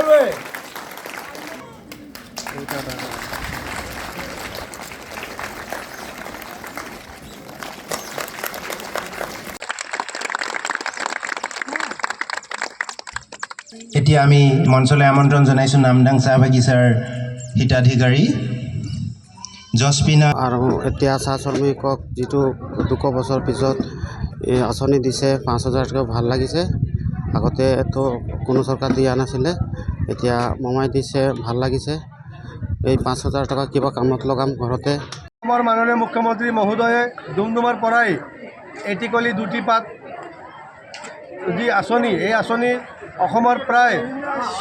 সকলোৱে এতিয়া আমি মঞ্চলৈ আমন্ত্ৰণ জনাইছোঁ নামদাং চাহ বাগিচাৰ হিতাধিকাৰী জছপিনা। আৰু এতিয়া চাহ শ্ৰমিকক যিটো 2 বছৰ পিছত এই আঁচনি দিছে 5,000 টকা, ভাল লাগিছে। আগতেতো কোনো চৰকাৰ দিয়া নাছিলে, এতিয়া মমাই দিছে, ভাল লাগিছে। এই 5,000 টকা কিবা কামত লগাম ঘৰতে। অসমৰ মাননীয় মুখ্যমন্ত্ৰী মহোদয়ে ডুমডুমাৰ পৰাই এটিকলি দুটি পাত যি আঁচনি, এই আঁচনি অসমৰ প্ৰায়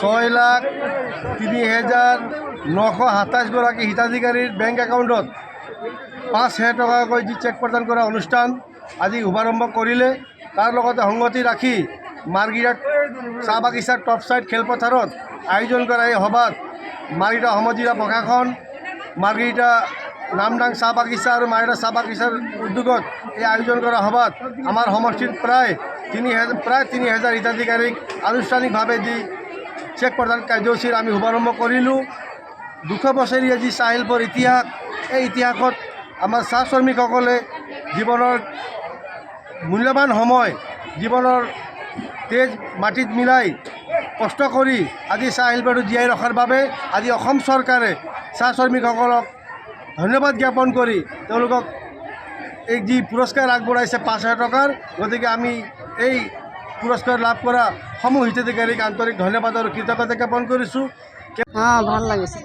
6,03,927 গৰাকী হিতাধিকাৰীৰ বেংক একাউণ্টত 5,000 টকাকৈ যি চেক প্ৰদান কৰা অনুষ্ঠান আজি শুভাৰম্ভ কৰিলে। তাৰ লগতে সংগতি ৰাখি মাৰ্ঘেৰিটা চাহ বাগিচাৰ টপ ছাইড খেলপথাৰত আয়োজন কৰা এই সভাত মাৰ্ঘেৰিটা সমজিলা প্ৰশাসন, মাৰ্ঘেৰিটা নামদাং চাহ বাগিচা আৰু মাৰ্ঘেৰিটা চাহ বাগিচাৰ উদ্যোগত এই আয়োজন কৰা সভাত আমাৰ সমষ্টিৰ প্ৰায় 3,000 হিতাধিকাৰীক আনুষ্ঠানিকভাৱে যি চেক প্ৰদান কাৰ্যসূচীৰ আমি শুভাৰম্ভ কৰিলোঁ। 200 বছৰীয়া যি চাহ শিল্পৰ ইতিহাস, এই ইতিহাসত আমাৰ চাহ শ্ৰমিকসকলে জীৱনৰ মূল্যৱান সময়, জীৱনৰ তেজ মাটিত মিলাই কষ্ট কৰি আজি চাহ শিল্পটো জীয়াই ৰখাৰ বাবে আজি অসম চৰকাৰে চাহ শ্ৰমিকসকলক ধন্যবাদ জ্ঞাপন কৰি তেওঁলোকক এই যি পুৰস্কাৰ আগবঢ়াইছে 5,000 টকাৰ। গতিকে আমি এই পুৰস্কাৰ লাভ কৰা সমূহ হিতাধিকাৰীক আন্তৰিক ধন্যবাদ আৰু কৃতজ্ঞতা জ্ঞাপন কৰিছোঁ। हाँ ভাল লাগিছে।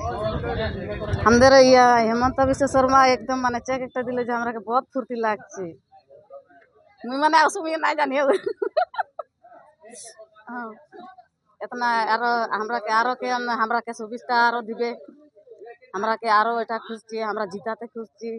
আমাদের হেমন্ত বিশ্ব শর্মা একদম মানে চেক একটা দিলে যে আমরা বহুত ফুর্তি লাগছে। মুই মানে অসুবিধা নাই জানি हाँ इतना आरो हमरा के सुविधा आरो दिबे, हमरा के आरो এটা খুঁজছি, আমরা জিতাতে খুঁজছি।